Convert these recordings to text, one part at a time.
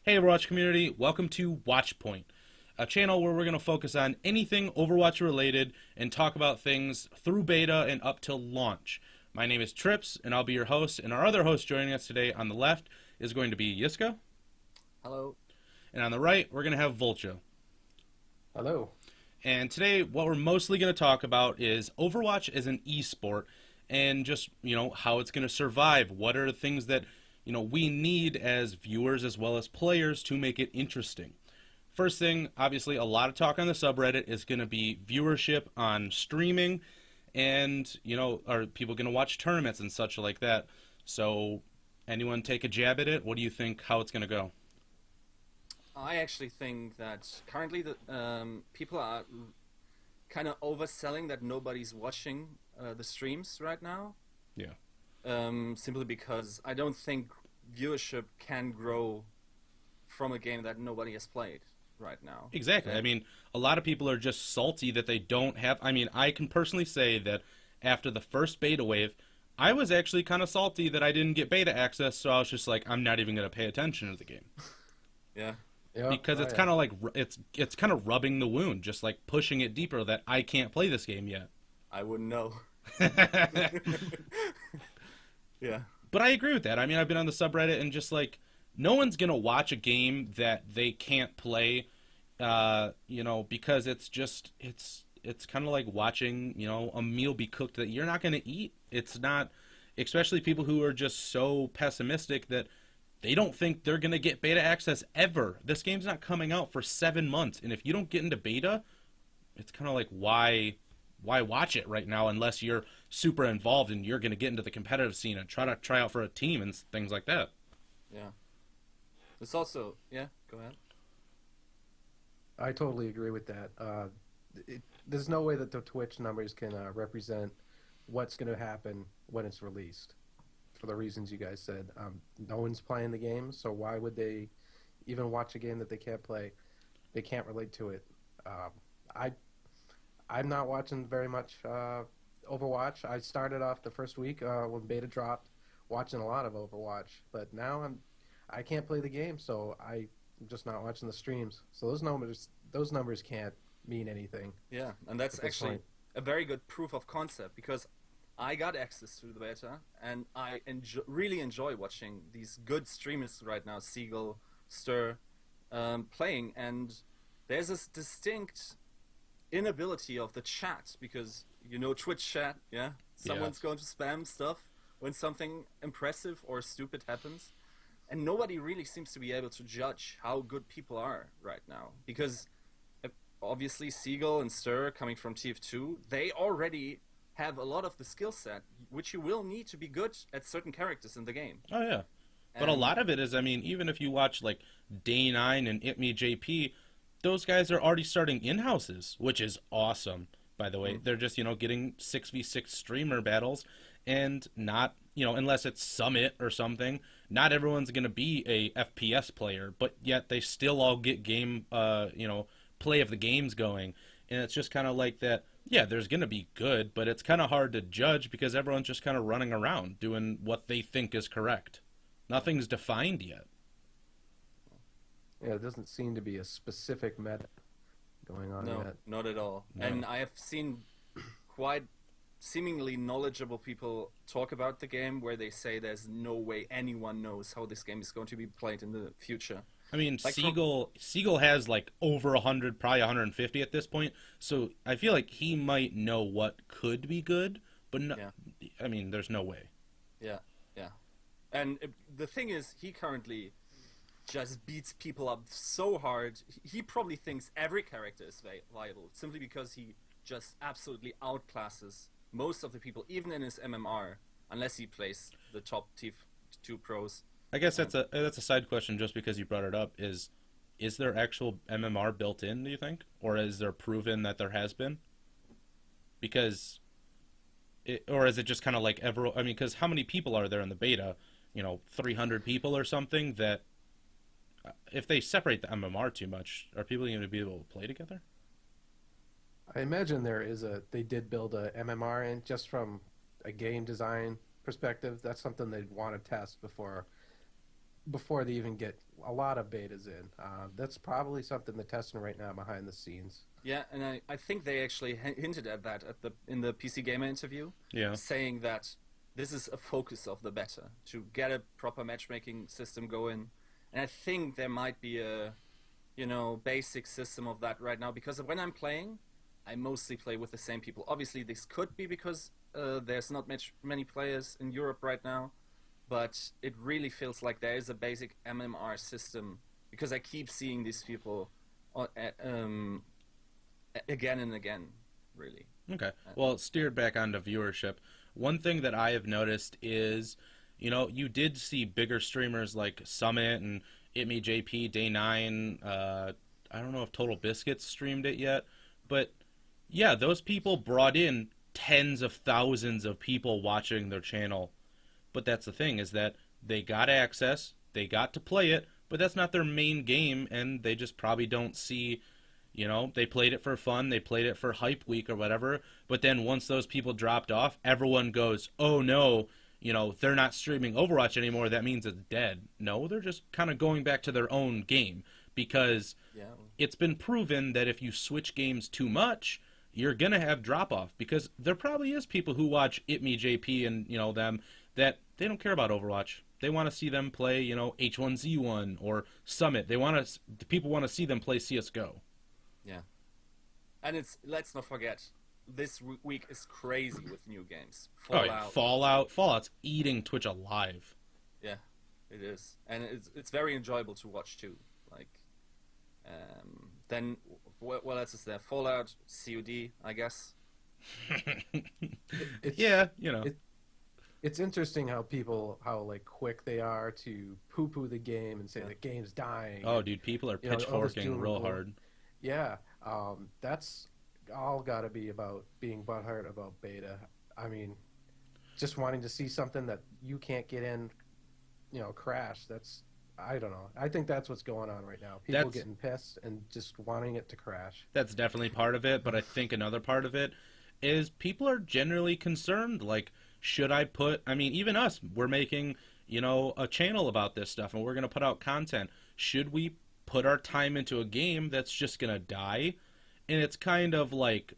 Hey Overwatch community, welcome to Watchpoint, a channel where we're going to focus on anything Overwatch related and talk about things through beta and up till launch. My name is Trips, and I'll be your host, and our other host joining us today on the left is going to be Yiska. Hello. And on the right, we're going to have Vulcha. Hello. And today, what we're mostly going to talk about is Overwatch as an esport and just, how it's going to survive. What are the things that we need as viewers as well as players to make it interesting. First thing, obviously, a lot of talk on the subreddit is going to be viewership on streaming, and are people going to watch tournaments and such like that? So, anyone take a jab at it? What do you think? How it's going to go? I actually think that currently people are kind of overselling that nobody's watching the streams right now. Yeah. Simply because I don't think viewership can grow from a game that nobody has played right now. Exactly. I mean, a lot of people are just salty that they don't have... I mean, I can personally say that after the first beta wave, I was actually kind of salty that I didn't get beta access, so I was just like, I'm not even going to pay attention to the game. Yeah. Yep. Because it's kind of like... It's kind of rubbing the wound, just like pushing it deeper that I can't play this game yet. I wouldn't know. Yeah. But I agree with that. I mean, I've been on the subreddit and just like, no one's going to watch a game that they can't play, because it's kind of like watching, a meal be cooked that you're not going to eat. It's not, especially people who are just so pessimistic that they don't think they're going to get beta access ever. This game's not coming out for 7 months. And if you don't get into beta, it's kind of like, why watch it right now unless you're super involved and you're going to get into the competitive scene and try out for a team and things like that. Yeah. It's also... Yeah, go ahead. I totally agree with that. There's no way that the Twitch numbers can represent what's going to happen when it's released, for the reasons you guys said. No one's playing the game, so why would they even watch a game that they can't play? They can't relate to it. I'm not watching very much Overwatch. I started off the first week when beta dropped, watching a lot of Overwatch, but now I can't play the game, so I'm just not watching the streams. So those numbers can't mean anything. Yeah, and that's actually a very good proof of concept, because I got access to the beta, and I really enjoy watching these good streamers right now, Seagull, Stir, playing, and there's this distinct inability of the chat, because Twitch chat, yeah, someone's going to spam stuff when something impressive or stupid happens, and nobody really seems to be able to judge how good people are right now, because obviously Seagull and Stir, coming from TF2, they already have a lot of the skill set which you will need to be good at certain characters in the game. Oh yeah, but a lot of it is, I mean, even if you watch like Day9 and ItMeJP, those guys are already starting in-houses, which is awesome, by the way. They're just, getting 6v6 streamer battles, and not, unless it's Summit or something, not everyone's going to be a FPS player, but yet they still all get game, play of the games going. And it's just kind of like that, yeah, there's going to be good, but it's kind of hard to judge because everyone's just kind of running around doing what they think is correct. Nothing's defined yet. Yeah, it doesn't seem to be a specific meta going on No, yet. not at all. No. And I have seen quite seemingly knowledgeable people talk about the game where they say there's no way anyone knows how this game is going to be played in the future. I mean, Like Seagull has like over 100, probably 150 at this point, so I feel like he might know what could be good, but no, Yeah. I mean, there's no way. Yeah, yeah. And the thing is, he currently just beats people up so hard. He probably thinks every character is viable, simply because he just absolutely outclasses most of the people, even in his MMR, unless he plays the top T2 pros. I guess that's a side question just because you brought it up. Is there actual MMR built in, do you think? Or is there proven that there has been? Because, or is it just kind of like because how many people are there in the beta? 300 people or something that, if they separate the MMR too much, are people going to be able to play together? I imagine they did build a MMR in just from a game design perspective. That's something they'd want to test before they even get a lot of betas in. That's probably something they're testing right now behind the scenes. Yeah, and I think they actually hinted at that in the PC Gamer interview, Yeah. saying that this is a focus of the beta, to get a proper matchmaking system going. And I think there might be a, basic system of that right now, because when I'm playing, I mostly play with the same people. Obviously, this could be because there's not many players in Europe right now, but it really feels like there is a basic MMR system, because I keep seeing these people again and again, really. Okay. Well, steered back onto viewership. One thing that I have noticed is, you did see bigger streamers like Summit and ItMeJP, Day 9. I don't know if Total Biscuits streamed it yet, but yeah, those people brought in tens of thousands of people watching their channel. But that's the thing, is that they got access, they got to play it, but that's not their main game, and they just probably don't see, they played it for fun, they played it for hype week or whatever, but then once those people dropped off, everyone goes, oh no, they're not streaming Overwatch anymore, that means it's dead. No, they're just kind of going back to their own game, because it's been proven that if you switch games too much, you're going to have drop-off, because there probably is people who watch ItMeJP and, them, that they don't care about Overwatch. They want to see them play, H1Z1 or Summit. People want to see them play CSGO. Yeah. And let's not forget, this week is crazy with new games. Fallout's eating Twitch alive. Yeah, it is. And it's very enjoyable to watch too. Then what else is there? Fallout, COD, I guess. It's interesting how quick they are to poo-poo the game and say the game's dying. Oh, dude, people are pitchforking real hard. Yeah, that's all got to be about being butthurt about beta. I mean, just wanting to see something that you can't get in, crash. I don't know. I think that's what's going on right now. People getting pissed and just wanting it to crash. That's definitely part of it, but I think another part of it is people are generally concerned, like, should I even us, we're making, a channel about this stuff, and we're going to put out content. Should we put our time into a game that's just going to die? And it's kind of like,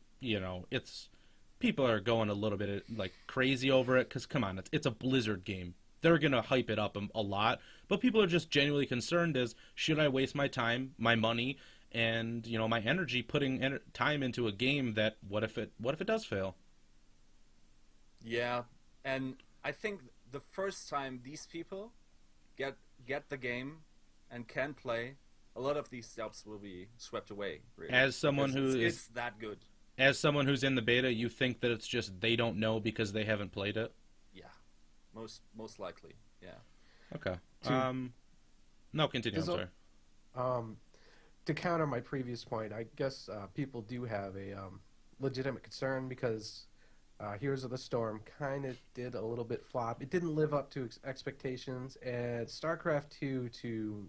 people are going a little bit, crazy over it, because, come on, it's a Blizzard game. They're going to hype it up a lot, but people are just genuinely concerned as, should I waste my time, my money, and, my energy putting time into a game that, what if it does fail? Yeah, and I think the first time these people get the game and can play, a lot of these doubts will be swept away. Really. As someone it's that good. As someone who's in the beta, you think that it's just they don't know because they haven't played it? Yeah, most likely. Yeah. Okay. No, continue. I'm sorry. To counter my previous point, I guess people do have a legitimate concern, because Heroes of the Storm kind of did a little bit flop. It didn't live up to expectations, and StarCraft 2 to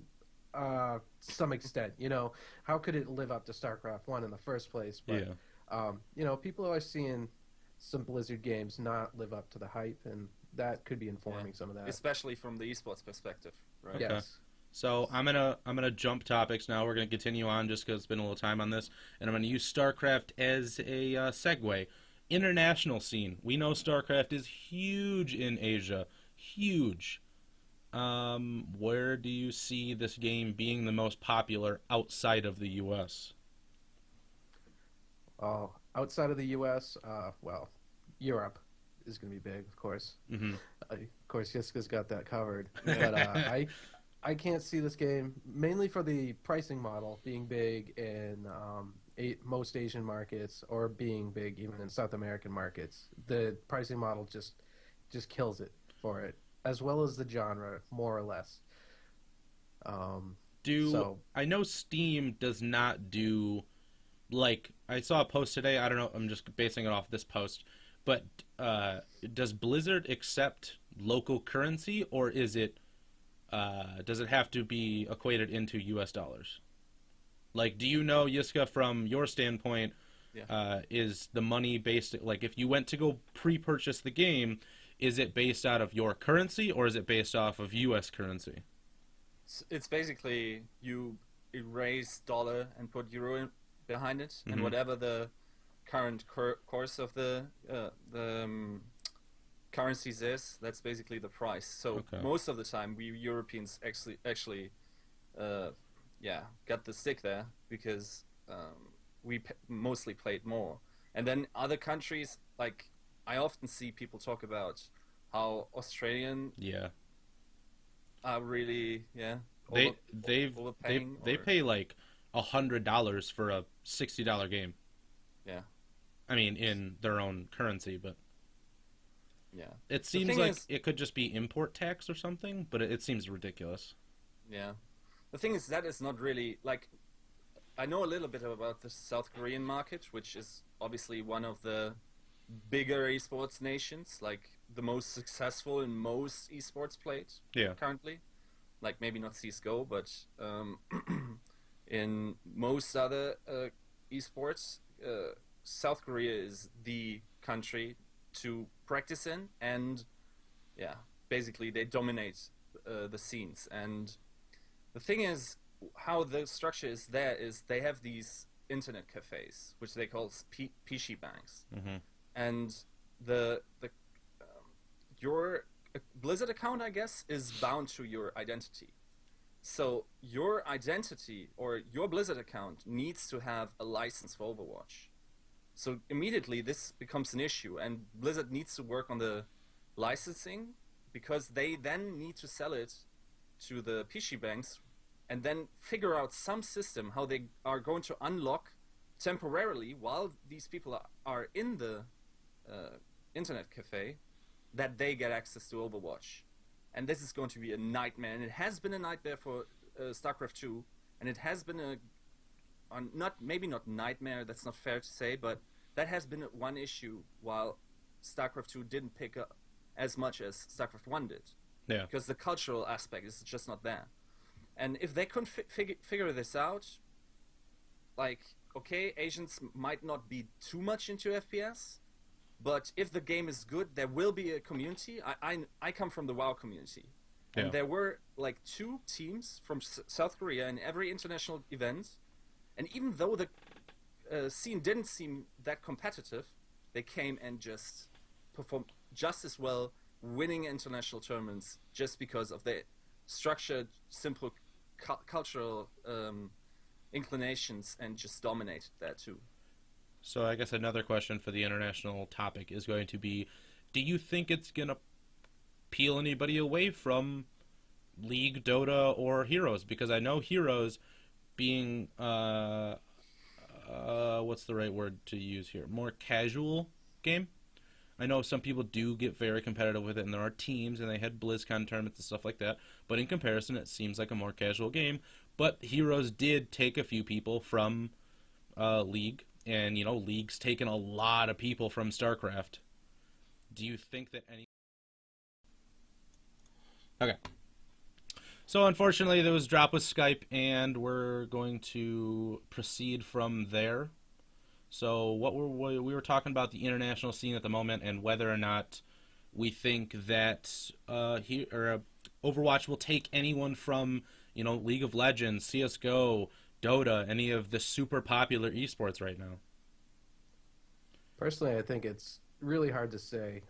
some extent. How could it live up to StarCraft 1 in the first place? But, people are seeing some Blizzard games not live up to the hype, and that could be informing some of that. Especially from the esports perspective, right? Okay. Yes. So I'm gonna jump topics now. We're gonna continue on just because it's been a little time on this, and I'm gonna use StarCraft as a segue. International scene. We know StarCraft is huge in Asia. Huge. Where do you see this game being the most popular outside of the U.S.? Outside of the U.S., Europe is going to be big, of course. Mm-hmm. Of course, Yiska's got that covered. But I can't see this game, mainly for the pricing model, being big in most Asian markets, or being big even in South American markets. The pricing model just kills it for it, as well as the genre, more or less. I know Steam does not do, I saw a post today, I don't know, I'm just basing it off this post, but does Blizzard accept local currency, or is it does it have to be equated into US dollars? Do you know, Yiska, from your standpoint, is the money based, if you went to go pre-purchase the game, is it based out of your currency, or is it based off of US currency? It's basically you erase dollar and put euro behind it, and Mhm. whatever the current course of the currencies is, that's basically the price. So Okay. most of the time, we Europeans actually got the stick there because we mostly played more. And then other countries, like I often see people talk about how Australian Yeah. are really They they've overpaying they or pay like $100 for a $60 game. yeah I mean, in their own currency, but yeah. it The seems thing like is, it could just be import tax or something. But it seems ridiculous. yeah, the thing is that is not really like I know a little bit about the South Korean market, which is obviously one of the bigger esports nations, like the most successful in most esports played Yeah. currently. Like maybe not CS:GO, but in most other esports, South Korea is the country to practice in, and yeah, basically they dominate the scenes. And the thing is, how the structure is there is they have these internet cafes, which they call PC banks, Hmm. and the your Blizzard account, I guess, is bound to your identity. So your identity or your Blizzard account needs to have a license for Overwatch. So immediately this becomes an issue, and Blizzard needs to work on the licensing because they then need to sell it to the PC banks and then figure out some system how they are going to unlock temporarily while these people are in the internet cafe that they get access to Overwatch. And this is going to be a nightmare, and it has been a nightmare for StarCraft 2, and it has been maybe not nightmare, that's not fair to say, but that has been one issue while StarCraft 2 didn't pick up as much as StarCraft 1 did. Yeah. Because the cultural aspect is just not there. And if they couldn't figure this out, like, okay, Asians might not be too much into FPS, but if the game is good, there will be a community. I come from the WoW community. And Yeah. there were like 2 teams from South Korea in every international event. And even though the scene didn't seem that competitive, they came and just performed just as well, winning international tournaments just because of their structured, simple cultural inclinations, and just dominated that too. So I guess another question for the international topic is going to be, do you think it's going to peel anybody away from League, Dota, or Heroes? Because I know Heroes being, what's the right word to use here? More casual game. I know some people do get very competitive with it, and there are teams, and they had BlizzCon tournaments and stuff like that. But in comparison, it seems like a more casual game. But Heroes did take a few people from League, and League's taken a lot of people from StarCraft. Do you think that any? Okay. So unfortunately, there was a drop with Skype, and we're going to proceed from there. So we were talking about the international scene at the moment, and whether or not we think that Overwatch will take anyone from League of Legends, CS:GO, Dota, any of the super popular esports right now. Personally, I think it's really hard to say.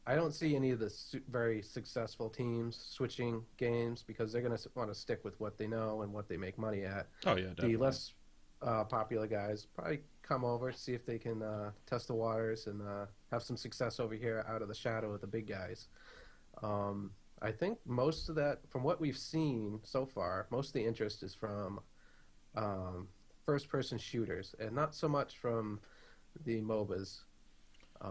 I don't see any of the very successful teams switching games because they're going to want to stick with what they know and what they make money at. Oh yeah, definitely. The less popular guys probably come over, see if they can test the waters and have some success over here out of the shadow of the big guys. I think most of that, from what we've seen so far, most of the interest is from first-person shooters and not so much from the MOBAs.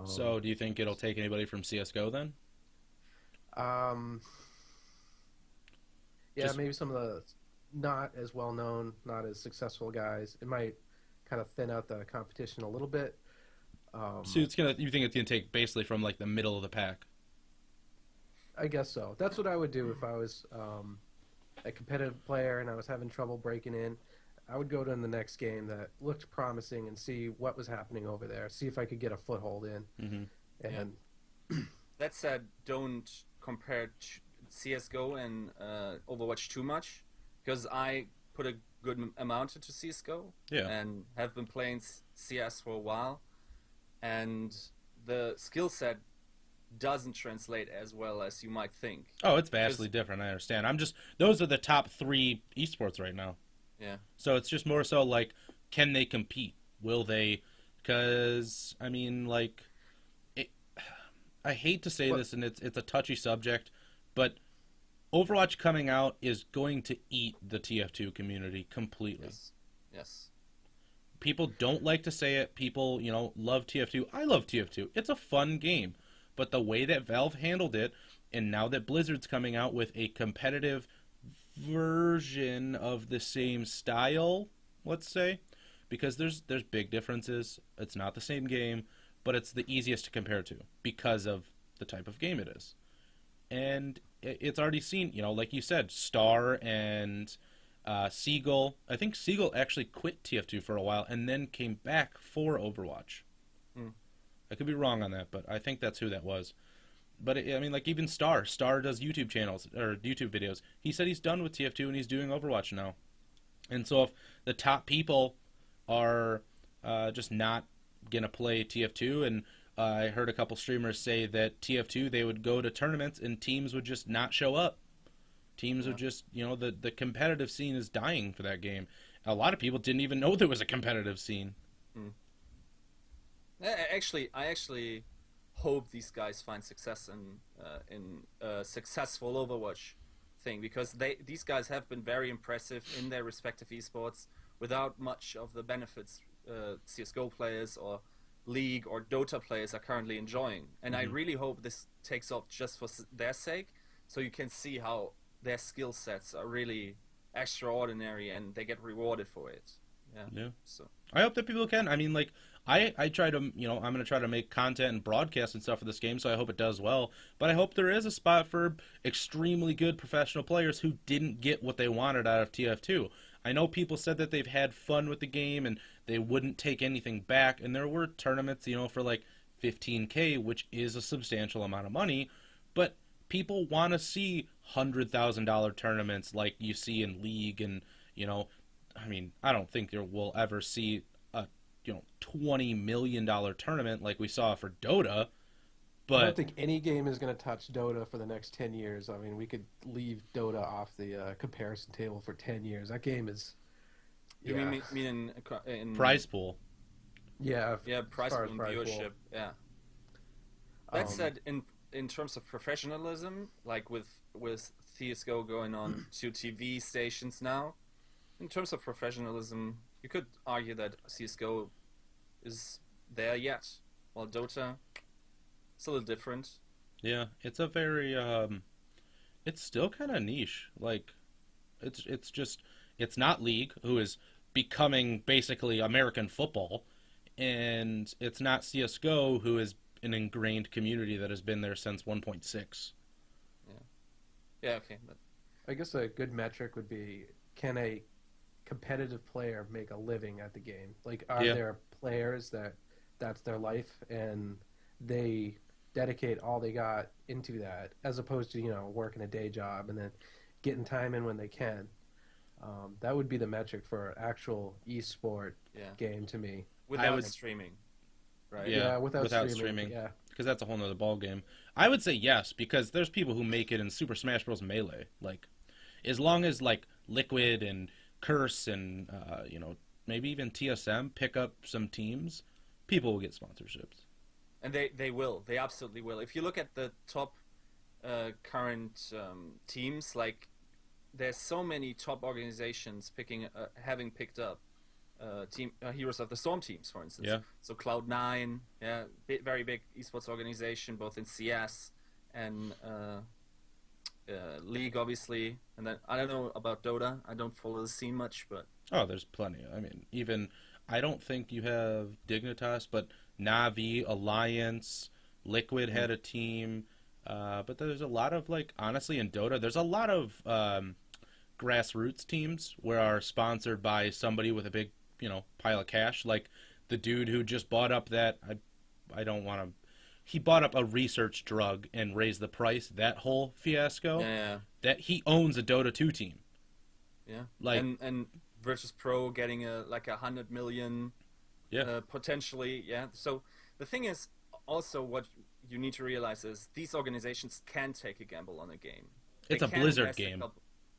So do you think it'll take anybody from CS:GO then? Yeah, Just- maybe some of the not as well-known, not as successful guys. It might kind of thin out the competition a little bit. So you think it's gonna take basically from like the middle of the pack? I guess so. That's what I would do if I was a competitive player and I was having trouble breaking in. I would go to the next game that looked promising and see what was happening over there. See if I could get a foothold in. Mm-hmm. And That said, don't compare CS:GO and Overwatch too much because I put a good amount into CS:GO Yeah. and have been playing CS for a while, and the skill set doesn't translate as well as you might think. Oh, it's vastly different. I understand. I'm just those are the top 3 esports right now. Yeah. So it's just more so like, can they compete? Will they? Because I mean, like, I hate to say this, and it's a touchy subject, but Overwatch coming out is going to eat the TF2 community completely. Yes. Yes. People don't like to say it. People, love TF2. I love TF2. It's a fun game. But the way that Valve handled it, and now that Blizzard's coming out with a competitive version of the same style, let's say, because there's big differences. It's not the same game, but it's the easiest to compare to because of the type of game it is. And it's already seen, like you said, Star and Seagull. I think Seagull actually quit TF2 for a while and then came back for Overwatch. I could be wrong on that, but I think that's who that was. But I mean, like even Star does YouTube channels or YouTube videos. He said he's done with TF2 and he's doing Overwatch now. And so if the top people are just not gonna play TF2, and I heard a couple streamers say that TF2 they would go to tournaments and teams would just not show up. Teams would just, the competitive scene is dying for that game. A lot of people didn't even know there was a competitive scene. I actually hope these guys find success in a successful Overwatch thing, because these guys have been very impressive in their respective esports without much of the benefits CS:GO players or League or Dota players are currently enjoying. And I really hope this takes off just for their sake, so you can see how their skill sets are really extraordinary and they get rewarded for it. Yeah. So I hope that people can. I mean, like, I try to, I'm going to try to make content and broadcast and stuff for this game, so I hope it does well. But I hope there is a spot for extremely good professional players who didn't get what they wanted out of TF2. I know people said that they've had fun with the game and they wouldn't take anything back, and there were tournaments, for like $15K, which is a substantial amount of money, but people want to see $100,000 tournaments like you see in League, and, I mean, I don't think we'll ever see a, $20 million tournament like we saw for Dota, but I don't think any game is going to touch Dota for the next 10 years. I mean, we could leave Dota off the comparison table for 10 years. That game is... You mean in prize pool? Yeah. Prize pool and viewership. Pool. Yeah. That said, in terms of professionalism, like with CS:GO going on to TV stations now, in terms of professionalism, you could argue that CS:GO is there yet, while Dota, it's a little different. Yeah, it's a very it's still kind of niche. Like, it's not League, who is becoming basically American football, and it's not CS:GO, who is an ingrained community that has been there since 1.6. Yeah, okay. But I guess a good metric would be, can a competitive player make a living at the game? Like, are there players that's their life and they dedicate all they got into that, as opposed to, working a day job and then getting time in when they can? That would be the metric for an actual eSport game to me. Without streaming, right? Yeah, without streaming. Yeah. Because that's a whole nother ball game. I would say yes, because there's people who make it in Super Smash Bros. Melee. Like, as long as, like, Liquid and Curse and, maybe even TSM pick up some teams, people will get sponsorships. And they will. They absolutely will. If you look at the top current teams, like, there's so many top organizations having picked up Heroes of the Storm teams, for instance. Yeah. So Cloud9, very big esports organization, both in CS and League, obviously. And then I don't know about Dota. I don't follow the scene much, but there's plenty. I mean, even I don't think you have Dignitas, but Navi, Alliance, Liquid had a team. But there's a lot of, like, honestly, in Dota, there's a lot of grassroots teams where are sponsored by somebody with a big, pile of cash. Like the dude who just bought up that, I don't want to he bought up a research drug and raised the price. That whole fiasco. Yeah, That he owns a Dota 2 team. yeah. Like, And Virtus Pro getting like 100 million yeah, potentially. Yeah. So the thing is, also what you need to realize is these organizations can take a gamble on a game. it's a can Blizzard invest game.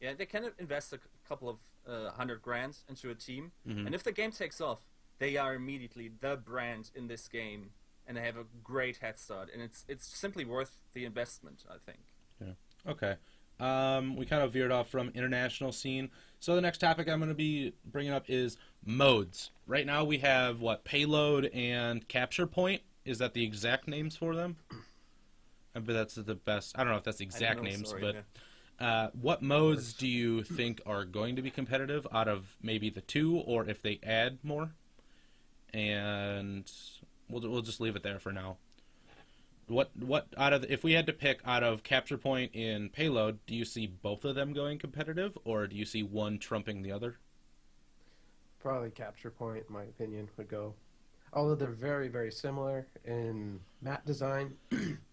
Yeah, they can invest a couple of 100 grand into a team, Mhm. and if the game takes off, they are immediately the brand in this game, and they have a great head start, and it's simply worth the investment, I think. Yeah. Okay. We kind of veered off from international scene. So the next topic I'm going to be bringing up is modes. Right now we have payload and capture point. Is that the exact names for them? I bet that's the best. I don't know if that's the exact names, sorry, but yeah. what modes do you think are going to be competitive out of maybe the two, or if they add more? And we'll just leave it there for now. What out of if we had to pick out of capture point and payload, do you see both of them going competitive, or do you see one trumping the other? Probably capture point, in my opinion, would go. Although they're very, very similar in map design,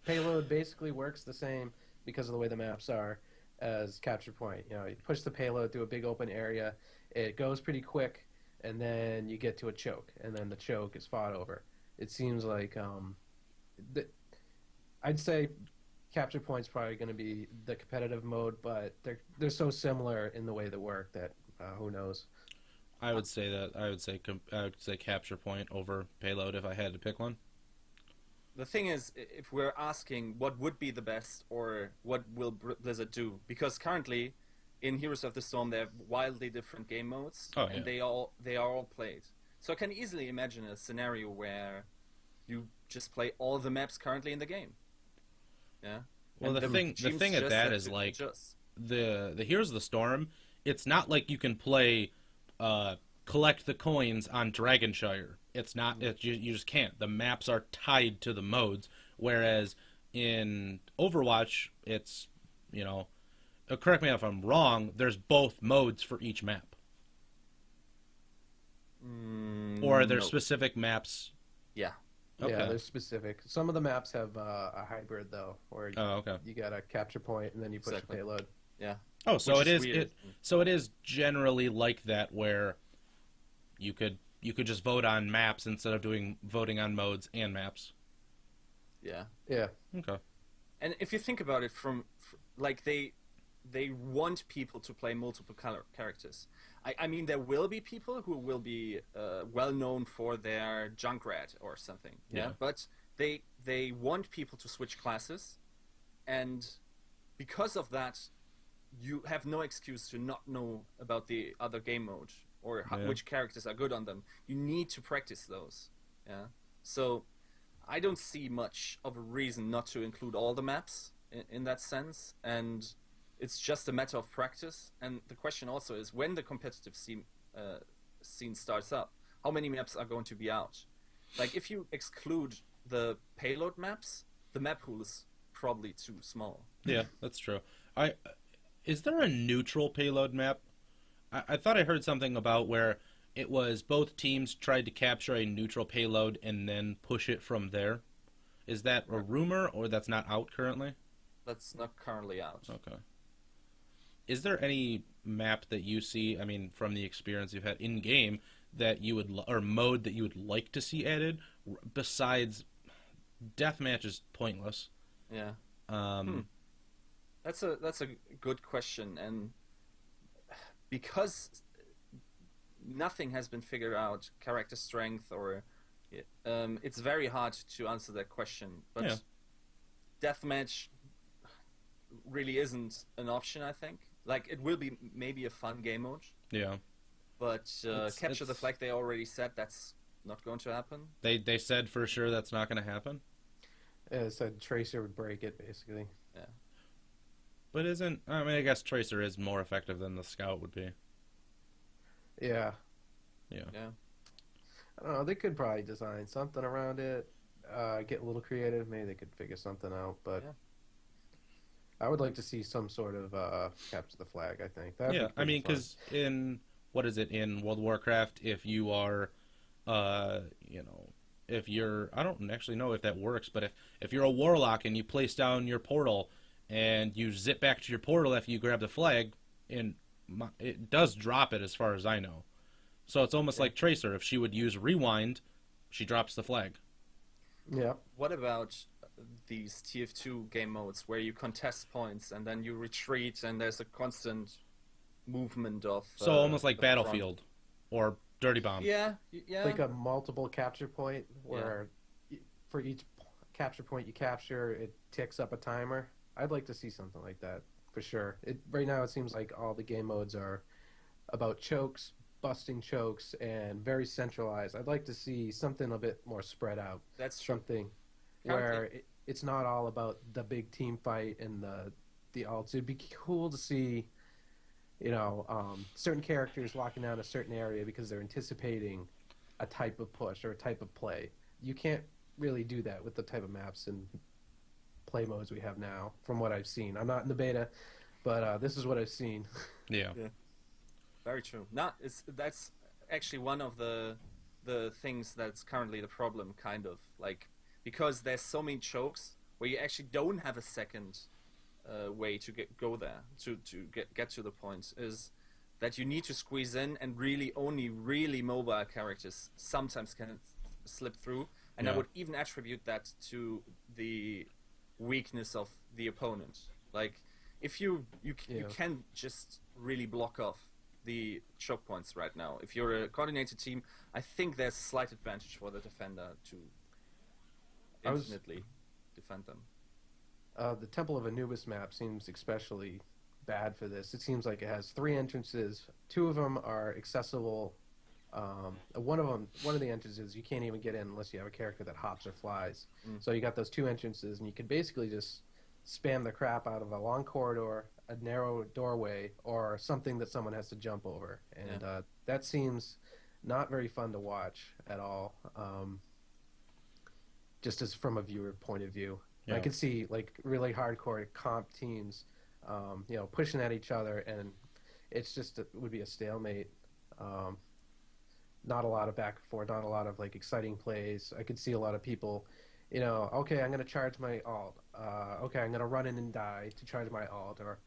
payload basically works the same because of the way the maps are as capture point. You know, you push the payload through a big open area, it goes pretty quick, and then you get to a choke, and then the choke is fought over. It seems like I'd say capture point's probably going to be the competitive mode, but they're so similar in the way they work that who knows. I would say capture point over payload if I had to pick one. The thing is, if we're asking what would be the best or what will Blizzard do, because currently in Heroes of the Storm they have wildly different game modes, Oh, yeah. and they are all played. So I can easily imagine a scenario where you just play all the maps currently in the game. Yeah. Well, And the thing teams at just that have is to like adjust. the Heroes of the Storm. It's not like you can play collect the coins on Dragonshire. It's not. You just can't. The maps are tied to the modes. Whereas in Overwatch, it's correct me if I'm wrong. There's both modes for each map, or are there No. specific maps? Yeah. Okay. Yeah, they're specific. Some of the maps have a hybrid though, where Oh, okay. you got a capture point and then you push Exactly. the payload. Yeah. Oh, so Which it is is weird. so it is generally like that, where you could just vote on maps instead of voting on modes and maps. Yeah. Yeah, Okay. And if you think about it, like they want people to play multiple characters. I mean, there will be people who will be well known for their Junkrat or something. Yeah. But they want people to switch classes, and because of that, you have no excuse to not know about the other game mode or Yeah. which characters are good on them. You need to practice those. Yeah. So I don't see much of a reason not to include all the maps in that sense, and it's just a matter of practice. And the question also is, when the competitive scene starts up, how many maps are going to be out? Like, if you exclude the payload maps, the map pool is probably too small. Yeah, that's true. Is there a neutral payload map? I thought I heard something about where it was both teams tried to capture a neutral payload and then push it from there. Is that a rumor, or that's not out currently? That's not currently out. Okay. Is there any map that you see, I mean, from the experience you've had in game, that you would or mode that you would like to see added besides deathmatch is pointless? Yeah. Um, That's a good question, and because nothing has been figured out, character strength or it's very hard to answer that question. But Yeah. deathmatch really isn't an option, I think. Like, it will be maybe a fun game mode, yeah. but capture the it's- flag, they already said that's not going to happen. They said for sure that's not going to happen. it said Tracer would break it basically. Yeah. But I guess Tracer is more effective than the Scout would be. Yeah, Yeah. Yeah. I don't know. They could probably design something around it. Get a little creative. Maybe they could figure something out. But Yeah. I would like to see some sort of capture the flag. I think. That'd be Yeah, I pretty mean, fun. because in World of Warcraft, if you are, if you're, I don't actually know if that works, but if you're a warlock and you place down your portal and you zip back to your portal after you grab the flag, and it does drop it as far as I know. So it's almost like Tracer. If she would use rewind, she drops the flag. Yeah. What about these TF2 game modes where you contest points and then you retreat and there's a constant movement of So almost like the Battlefield or Dirty Bomb. front. Yeah. Like a multiple capture point where for each capture point you capture, it ticks up a timer. I'd like to see something like that for sure. Right now it seems like all the game modes are about chokes, busting chokes, and very centralized. I'd like to see something a bit more spread out. That's true. Something where it's not all about the big team fight and the ults. It'd be cool to see, certain characters walking down a certain area because they're anticipating a type of push or a type of play. You can't really do that with the type of maps and play modes we have now, from what I've seen. I'm not in the beta, but this is what I've seen. Yeah. Very true. That's actually one of the things that's currently the problem, kind of like, because there's so many chokes where you actually don't have a second way to go there to get to the point, is that you need to squeeze in, and really only really mobile characters sometimes can slip through, and I would even attribute that to the weakness of the opponent. Like, if you can just really block off the choke points right now. If you're a coordinated team, I think there's a slight advantage for the defender to infinitely defend them. The Temple of Anubis map seems especially bad for this. It seems like it has 3 entrances. 2 of them are accessible. One of the entrances you can't even get in unless you have a character that hops or flies. So you got those 2 entrances, and you can basically just spam the crap out of a long corridor, a narrow doorway, or something that someone has to jump over. And that seems not very fun to watch at all, just as from a viewer point of view. I could see like really hardcore comp teams, pushing at each other, and it would be a stalemate. Not a lot of back and forth, not a lot of like exciting plays. I could see a lot of people, okay, I'm going to charge my alt. Okay, I'm going to run in and die to charge my alt. Or,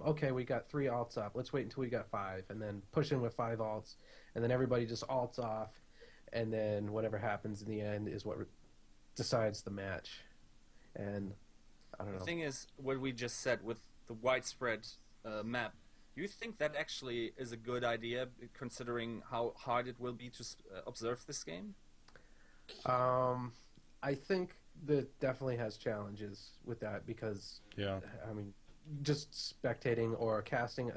okay, we got 3 alts up. Let's wait until we got 5, and then push in with 5 alts, and then everybody just alts off, and then whatever happens in the end is what decides the match. And I don't know. The thing is, what we just said with the widespread map, do you think that actually is a good idea, considering how hard it will be to observe this game? I think that definitely has challenges with that because, I mean, just spectating or casting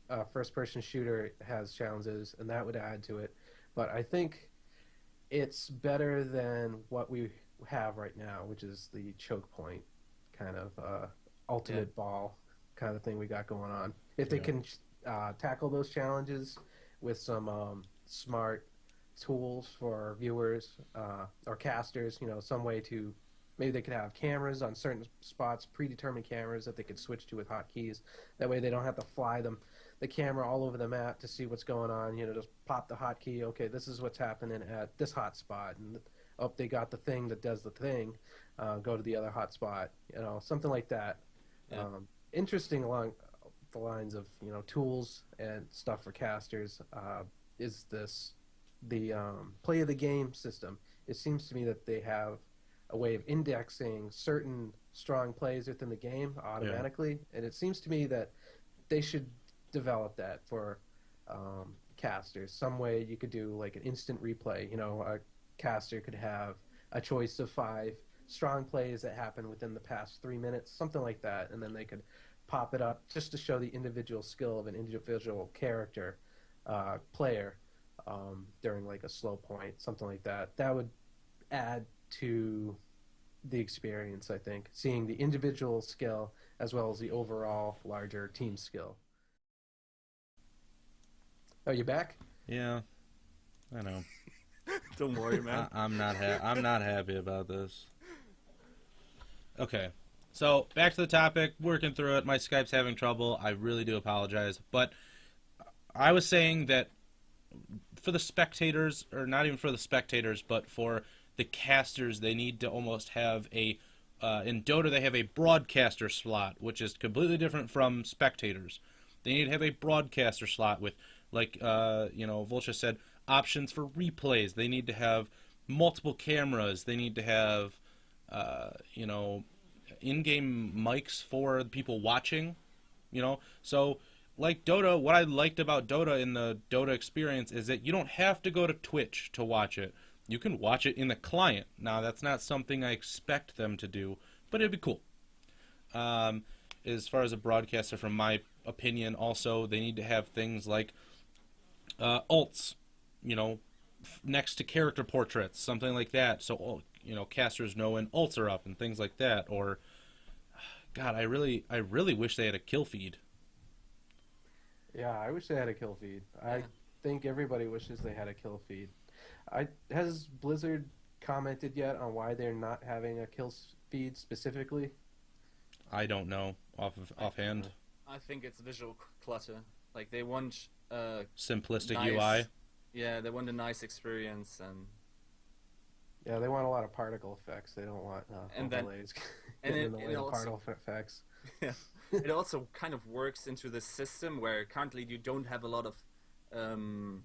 a first-person shooter has challenges, and that would add to it. But I think it's better than what we have right now, which is the choke point kind of ultimate ball kind of thing we got going on. If they can tackle those challenges with some smart tools for viewers or casters, some way to, maybe they could have cameras on certain spots, predetermined cameras that they could switch to with hotkeys. That way they don't have to fly the camera all over the map to see what's going on. Just pop the hotkey. Okay, this is what's happening at this hot spot, and they got the thing that does the thing. Go to the other hot spot. Something like that. Interesting along the lines of tools and stuff for casters. Is this the play of the game system? It seems to me that they have a way of indexing certain strong plays within the game automatically, and it seems to me that they should develop that for casters. Some way you could do like an instant replay. A caster could have a choice of 5 strong plays that happen within the past 3 minutes, something like that, and then they could pop it up just to show the individual skill of an individual character player during like a slow point, something like that. That would add to the experience, I think, seeing the individual skill as well as the overall larger team skill. Are you back? Yeah, I know. Don't worry, man. I'm not happy about this. Okay, so back to the topic. Working through it. My Skype's having trouble. I really do apologize. But I was saying that for the spectators, or not even for the spectators, but for the casters, they need to almost have a in Dota they have a broadcaster slot, which is completely different from spectators. They need to have a broadcaster slot with, like Vulture said, options for replays. They need to have multiple cameras. They need to have in-game mics for the people watching. So like Dota, what I liked about Dota in the Dota experience is that you don't have to go to Twitch to watch it. You can watch it in the client. Now, that's not something I expect them to do, but it'd be cool. As far as a broadcaster, from my opinion, also, they need to have things like alts, next to character portraits, something like that. So, casters know when alts are up and things like that. Or, God, I really wish they had a kill feed. Yeah, I wish they had a kill feed. I think everybody wishes they had a kill feed. Has Blizzard commented yet on why they're not having a kill feed specifically? I don't know offhand. I think it's visual clutter. Like they want Simplistic nice, UI. Yeah, they want a nice experience and. Yeah, they want a lot of particle effects. They don't want overlays and in the way of also, particle effects. Yeah, it also kind of works into the system where currently you don't have a lot of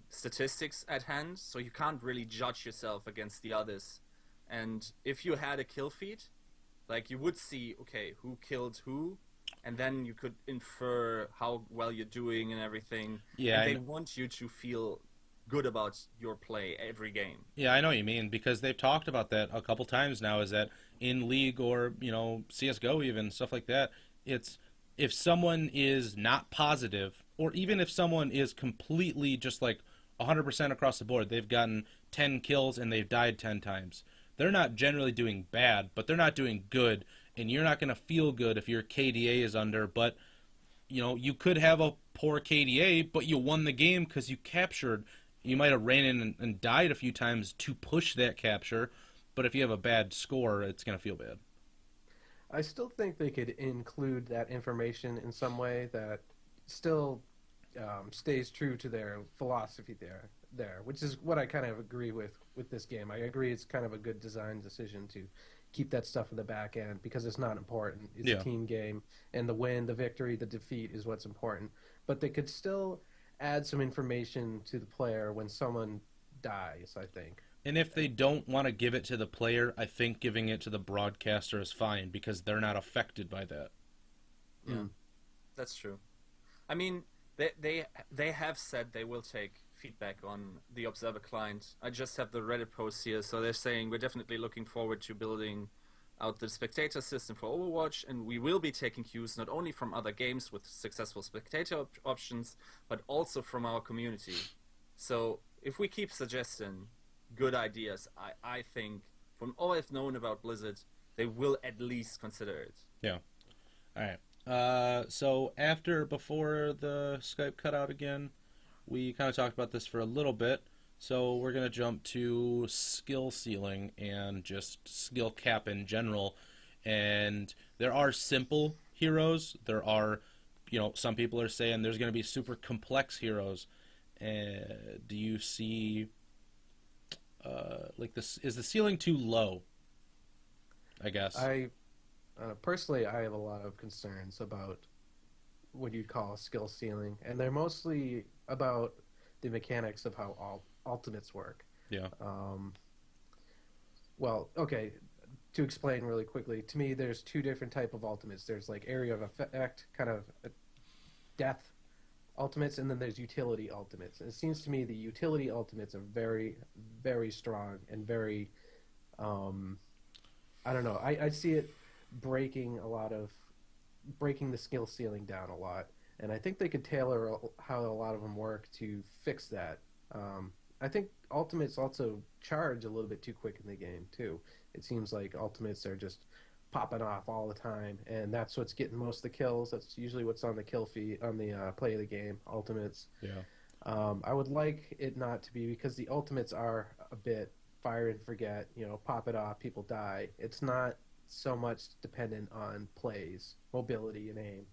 statistics at hand, so you can't really judge yourself against the others. And if you had a kill feed, like you would see, okay, who killed who, and then you could infer how well you're doing and everything. Yeah, and they want you to feel good about your play every game. Yeah, I know what you mean, because they've talked about that a couple times now, is that in League or, CSGO even, stuff like that, it's if someone is not positive, or even if someone is completely just like 100% across the board, they've gotten 10 kills and they've died 10 times. They're not generally doing bad, but they're not doing good, and you're not going to feel good if your KDA is under, but, you could have a poor KDA, but you won the game because you captured. You might have ran in and died a few times to push that capture, but if you have a bad score, it's going to feel bad. I still think they could include that information in some way that still stays true to their philosophy there, which is what I kind of agree with this game. I agree it's kind of a good design decision to keep that stuff in the back end because it's not important. It's a team game, and the win, the victory, the defeat is what's important. But they could still add some information to the player when someone dies, I think. And if they don't want to give it to the player, I think giving it to the broadcaster is fine because they're not affected by that. Yeah, that's true. I mean, they have said they will take feedback on the Observer client. I just have the Reddit post here, so they're saying we're definitely looking forward to building out the spectator system for Overwatch, and we will be taking cues not only from other games with successful spectator options, but also from our community. So if we keep suggesting good ideas, I think from all I've known about Blizzard, they will at least consider it. Yeah. All right. So before the Skype cut out again, we kind of talked about this for a little bit. So we're going to jump to skill ceiling and just skill cap in general. And there are simple heroes. There are, some people are saying there's going to be super complex heroes. Do you see, is the ceiling too low? I guess. Personally, I have a lot of concerns about what you'd call a skill ceiling. And they're mostly about the mechanics of how ultimates work. Yeah. Well, okay. To explain really quickly, to me, there's two different type of ultimates. There's like area of effect, kind of death ultimates, and then there's utility ultimates. And it seems to me the utility ultimates are very, very strong and very, I don't know. I see it breaking the skill ceiling down a lot. And I think they could tailor how a lot of them work to fix that. I think ultimates also charge a little bit too quick in the game, too. It seems like ultimates are just popping off all the time, and that's what's getting most of the kills. That's usually what's on the kill feed, on the play of the game, ultimates. Yeah. I would like it not to be, because the ultimates are a bit fire and forget, pop it off, people die. It's not so much dependent on plays, mobility, and aim.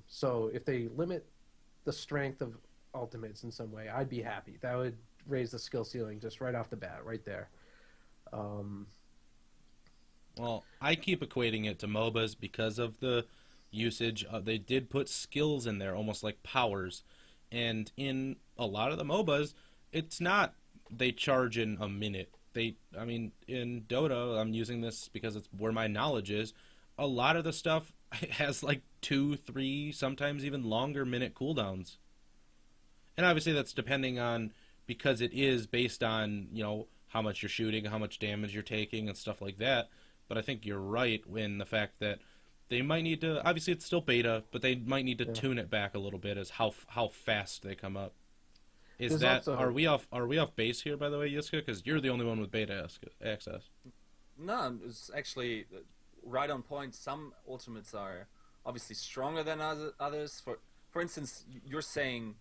So if they limit the strength of ultimates in some way, I'd be happy. That would raise the skill ceiling just right off the bat, right there. Um, Well, I keep equating it to MOBAs because of the usage. They did put skills in there, almost like powers. And in a lot of the MOBAs, it's not they charge in a minute. I mean, in Dota, I'm using this because it's where my knowledge is. A lot of the stuff has like 2, 3, sometimes even longer minute cooldowns. And obviously that's depending on, because it is based on, how much you're shooting, how much damage you're taking and stuff like that. But I think you're right in the fact that they might need to, obviously it's still beta, but they might need to Yeah. tune it back a little bit as how fast they come up. Is There's that also- are we off base here, by the way, Yiska? Because you're the only one with beta access. No, it's actually right on point. Some ultimates are obviously stronger than others. For instance, you're saying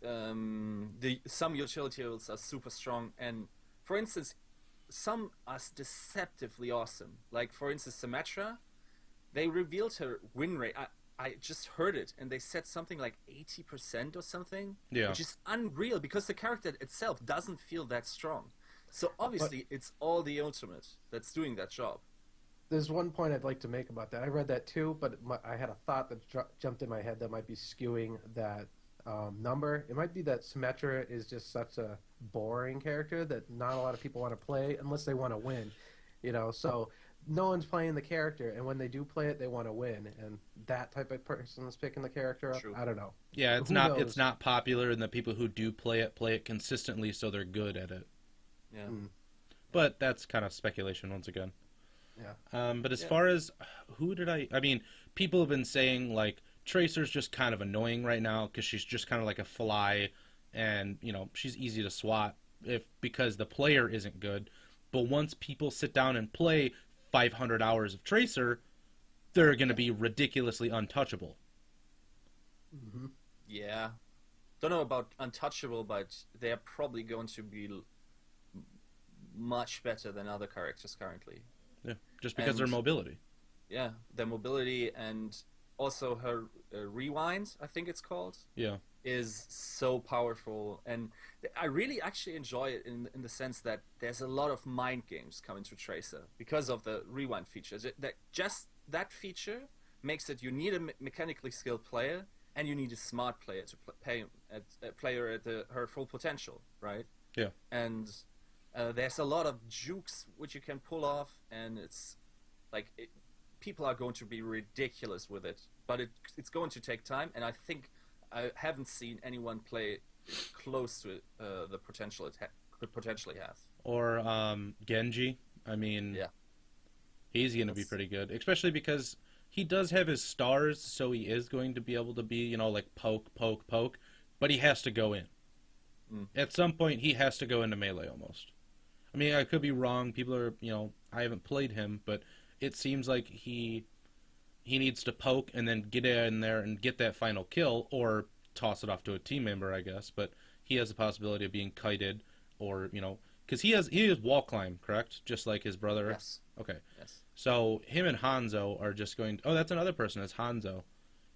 some utilities are super strong, and for instance, some are deceptively awesome. Like for instance, Symmetra, they revealed her win rate. I just heard it, and they said something like 80% or something, Yeah. which is unreal because the character itself doesn't feel that strong. So obviously, it's all the ultimate that's doing that job. There's one point I'd like to make about that. I read that too, but I had a thought that jumped in my head that might be skewing that number. It might be that Symmetra is just such a boring character that not a lot of people want to play unless they want to win. So no one's playing the character, and when they do play it, they want to win. And that type of person is picking the character up. True. I don't know. Yeah, it's Who not knows? it's not popular, and the people who do play it consistently, so they're good at it. Yeah. Mm. But that's kind of speculation once again. Yeah. But as Yeah. far as I mean, people have been saying like Tracer's just kind of annoying right now because she's just kind of like a fly, and she's easy to swat because the player isn't good. But once people sit down and play 500 hours of Tracer, they're going to be ridiculously untouchable. Hmm. Yeah. Don't know about untouchable, but they're probably going to be much better than other characters currently. Yeah, just because And- their mobility. Yeah, their mobility and also her rewind, I think it's called, Yeah, is so powerful. And I really actually enjoy it in the sense that there's a lot of mind games coming to Tracer because of the rewind features. That feature makes it you need a mechanically skilled player and you need a smart player to play at her full potential, right? yeah. And there's a lot of jukes which you can pull off, and it's like people are going to be ridiculous with it, but it's going to take time, and I think I haven't seen anyone play close to the potential it could potentially have. Or Genji. I mean, Yeah. he's going to be That's- pretty good, especially because he does have his stars, so he is going to be able to be, like poke, poke, poke, but he has to go in. Mm. At some point, he has to go into melee almost. I mean, I could be wrong. People are, I haven't played him, but it seems like he needs to poke and then get in there and get that final kill, or toss it off to a team member, I guess. But he has the possibility of being kited, or because he has wall climb, correct? Just like his brother. Yes. Okay. Yes. So him and Hanzo are just going. Oh, that's another person. It's Hanzo.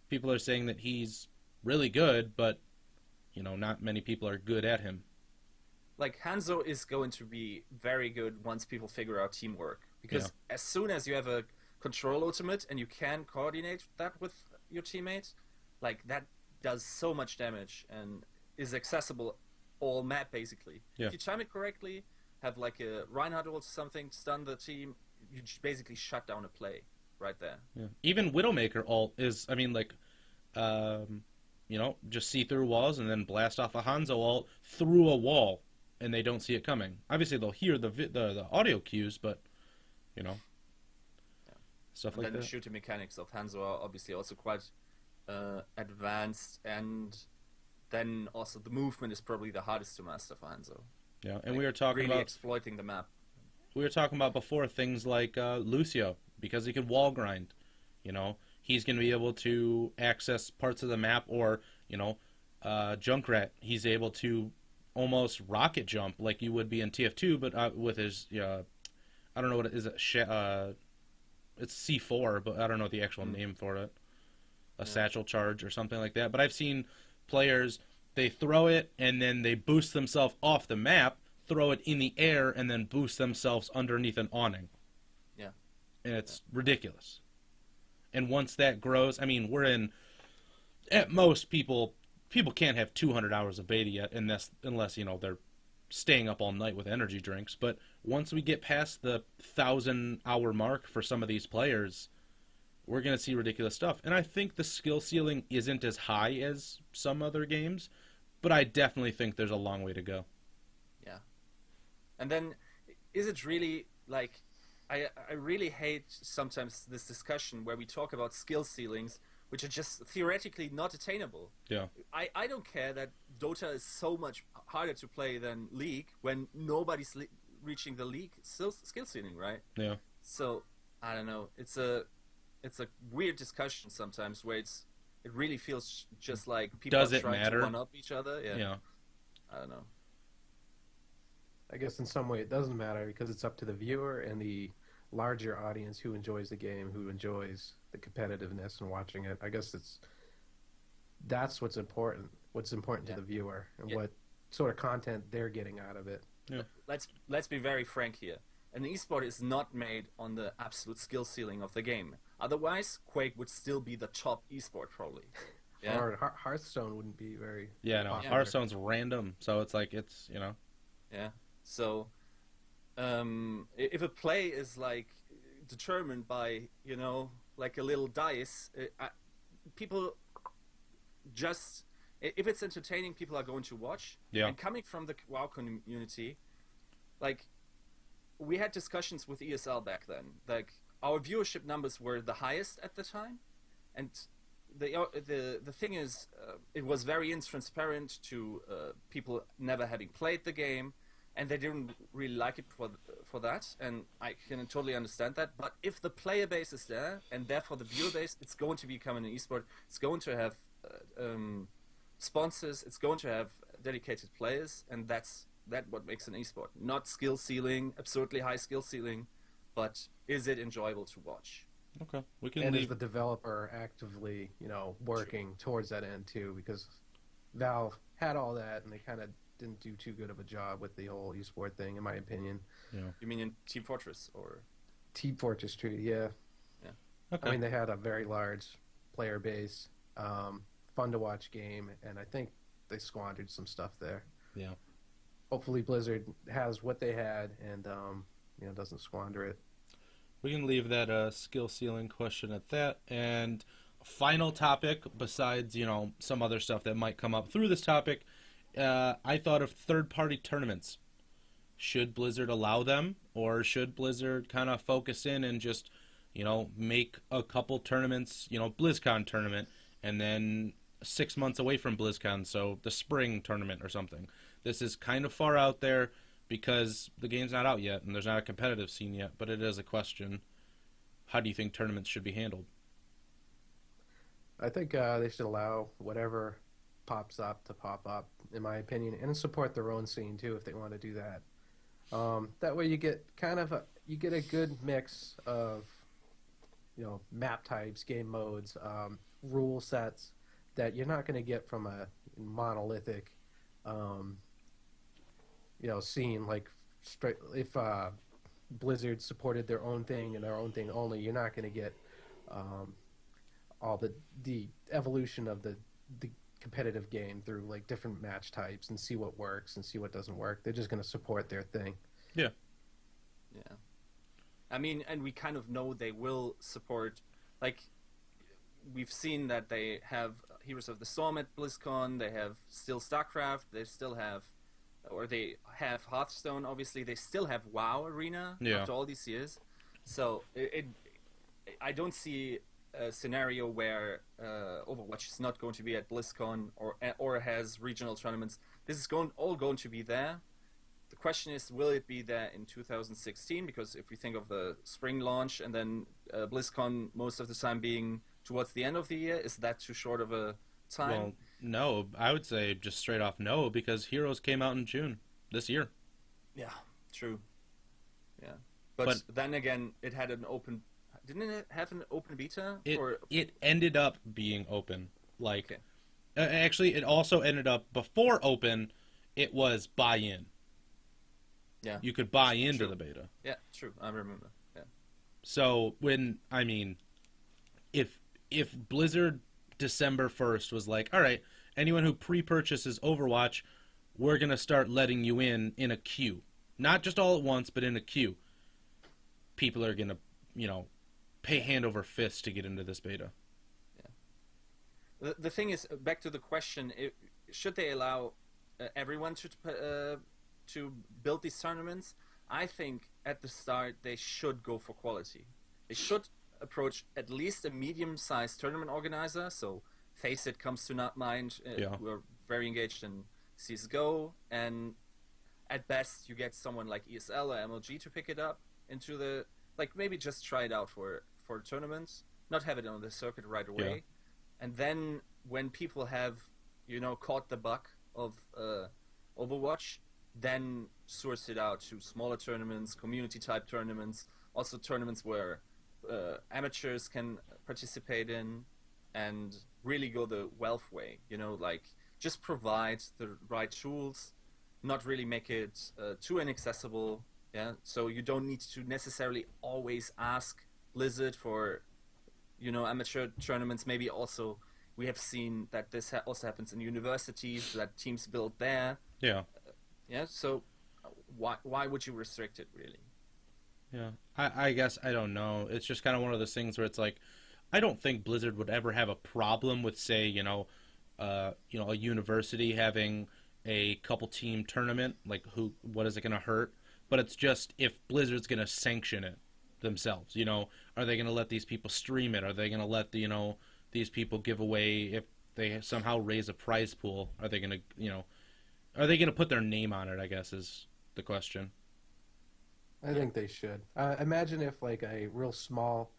People are saying that he's really good, but not many people are good at him. Like Hanzo is going to be very good once people figure out teamwork, because as soon as you have a control ultimate and you can coordinate that with your teammate, like that does so much damage and is accessible all map basically. Yeah. If you time it correctly, have like a Reinhardt ult or something, stun the team, you basically shut down a play right there. Yeah. Even Widowmaker ult is, I mean, like, just see through walls and then blast off a Hanzo ult through a wall, and they don't see it coming. Obviously, they'll hear the audio cues, but stuff And like then the that. shooting mechanics of Hanzo are obviously also quite advanced, and then also the movement is probably the hardest to master for Hanzo. Yeah, and we were talking really about exploiting the map. before things like Lucio, because he could wall grind. He's going to be able to access parts of the map, or Junkrat. He's able to almost rocket jump like you would be in TF2, but with his I don't know what it is. It's C4, but I don't know the actual name for it. A satchel charge or something like that. But I've seen players, they throw it and then they boost themselves off the map, throw it in the air and then boost themselves underneath an awning. Yeah. And it's ridiculous. And once that grows, I mean, we're in, at most, people can't have 200 hours of beta yet unless they're staying up all night with energy drinks. But once we get past the 1,000-hour mark for some of these players, we're going to see ridiculous stuff. And I think the skill ceiling isn't as high as some other games, but I definitely think there's a long way to go. Yeah. And then, is it really, like, I really hate sometimes this discussion where we talk about skill ceilings, which are just theoretically not attainable. Yeah. I don't care that Dota is so much harder to play than League when nobody's reaching the League skill ceiling, right? Yeah. So, I don't know. It's a weird discussion sometimes where it really feels just like people Does are it trying matter? to one-up each other. Yeah. Yeah. I don't know. I guess in some way it doesn't matter because it's up to the viewer and the larger audience who enjoys the game, who enjoys the competitiveness and watching it. I guess that's what's important. What's important to the viewer and what sort of content they're getting out of it. Yeah. Let's be very frank here. An esport is not made on the absolute skill ceiling of the game. Otherwise, Quake would still be the top esport probably. Yeah. Or Hearthstone wouldn't be very. Yeah, no. popular. Hearthstone's random, so it's like Yeah. So, if a play is like determined by like a little dice, people just if it's entertaining, people are going to watch. Yeah. And coming from the WoW community, like we had discussions with ESL back then. Like our viewership numbers were the highest at the time, and the thing is, it was very intransparent to people never having played the game. And they didn't really like it for that, and I can totally understand that. But if the player base is there, and therefore the viewer base, it's going to become an esport. It's going to have sponsors. It's going to have dedicated players, and that's what makes an esport. Not skill ceiling, absurdly high skill ceiling, but is it enjoyable to watch? okay. We can And leave. is the developer actively, working towards that end too? Because Valve had all that, and they kind of didn't do too good of a job with the whole esport thing, in my opinion. Yeah. You mean in Team Fortress or? Team Fortress 2, yeah. Okay. I mean, they had a very large player base, fun to watch game, and I think they squandered some stuff there. Yeah. Hopefully Blizzard has what they had and, doesn't squander it. We can leave that skill ceiling question at that. And final topic, besides, some other stuff that might come up through this topic, I thought of third-party tournaments. Should Blizzard allow them, or should Blizzard kind of focus in and just, make a couple tournaments, BlizzCon tournament, and then 6 months away from BlizzCon, so the spring tournament or something. This is kind of far out there because the game's not out yet, and there's not a competitive scene yet, but it is a question. How do you think tournaments should be handled? I think they should allow whatever pops up to pop up, in my opinion, and support their own scene too if they want to do that. That way you get a good mix of map types, game modes, rule sets that you're not going to get from a monolithic scene. Like if Blizzard supported their own thing and their own thing only, you're not going to get all the evolution of the competitive game through like different match types and see what works and see what doesn't work. They're just going to support their thing. Yeah. I mean, and we kind of know they will support, like, we've seen that they have Heroes of the Storm at BlizzCon, they have still StarCraft, they still have, or they have Hearthstone, obviously, they still have WoW Arena after all these years. So I don't see a scenario where Overwatch is not going to be at BlizzCon or has regional tournaments. This is all going to be there. The question is, will it be there in 2016? Because if we think of the spring launch and then BlizzCon most of the time being towards the end of the year, is that too short of a time? Well, no. I would say just straight off no, because Heroes came out in June this year. Yeah, true. Yeah. But then again, it had an open... Didn't it have an open beta? It ended up being open. Like, actually, it also ended up, before open, it was buy-in. Yeah. You could buy into True. the beta. Yeah, true. I remember. Yeah. So if Blizzard December 1st was like, all right, anyone who pre-purchases Overwatch, we're going to start letting you in a queue. Not just all at once, but in a queue. People are going to, pay hand over fist to get into this beta. The thing is, back to the question: should they allow everyone to build these tournaments? I think at the start they should go for quality. They should approach at least a medium-sized tournament organizer. So, Faceit comes to mind. Who are very engaged in CS:GO, and at best you get someone like ESL or MLG to pick it up into the maybe just try it out for tournaments, not have it on the circuit right away. Yeah. And then when people have, caught the bug of Overwatch, then source it out to smaller tournaments, community-type tournaments, also tournaments where amateurs can participate in, and really go the wealth way. Just provide the right tools, not really make it too inaccessible. Yeah, so you don't need to necessarily always ask Blizzard for amateur tournaments. Maybe also we have seen that this also happens in universities, that teams build there. Yeah. So why would you restrict it, really? Yeah. I guess I don't know. It's just kind of one of those things where it's like, I don't think Blizzard would ever have a problem with, say, a university having a couple team tournament. Like, what is it going to hurt? But it's just if Blizzard's going to sanction it themselves, are they going to let these people stream it? Are they going to let these people give away, if they somehow raise a prize pool, are they going to, are they going to put their name on it, I guess is the question. I think they should. Imagine if a real small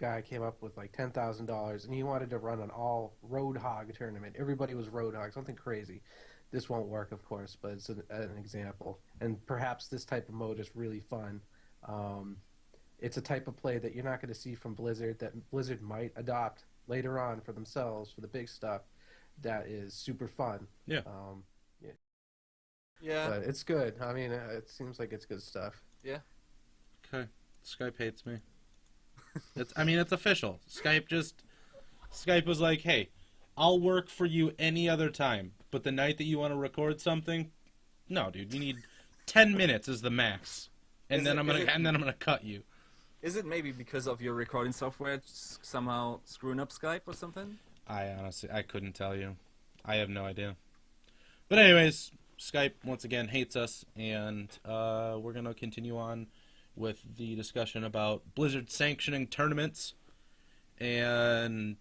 guy came up with $10,000 and he wanted to run an all Roadhog tournament. Everybody was Roadhog, something crazy. This won't work, of course, but it's an example. And perhaps this type of mode is really fun. It's a type of play that you're not going to see from Blizzard, that Blizzard might adopt later on for themselves, for the big stuff, that is super fun. Yeah. Yeah. But it's good. It seems like it's good stuff. Yeah. Okay. Skype hates me. It's official. Skype was like, hey, I'll work for you any other time, but the night that you want to record something, no, dude, you need 10 minutes is the max, and then I'm gonna cut you. Is it maybe because of your recording software somehow screwing up Skype or something? I couldn't tell you. I have no idea. But anyways, Skype once again hates us, and we're gonna continue on with the discussion about Blizzard sanctioning tournaments and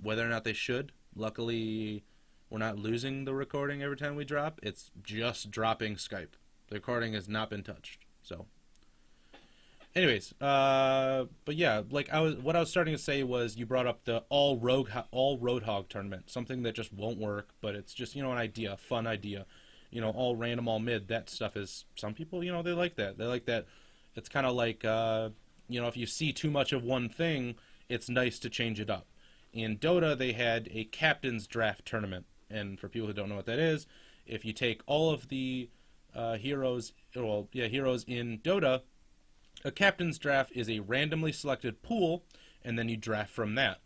whether or not they should. Luckily, we're not losing the recording every time we drop. It's just dropping Skype. The recording has not been touched. So, anyways, but yeah, what I was starting to say was you brought up the all Roadhog tournament, something that just won't work, but it's just an idea, fun idea. All random, all mid. That stuff is, some people they like that. They like that. It's kind of like if you see too much of one thing, it's nice to change it up. In Dota, they had a captain's draft tournament, and for people who don't know what that is, if you take all of the heroes in Dota, a captain's draft is a randomly selected pool, and then you draft from that,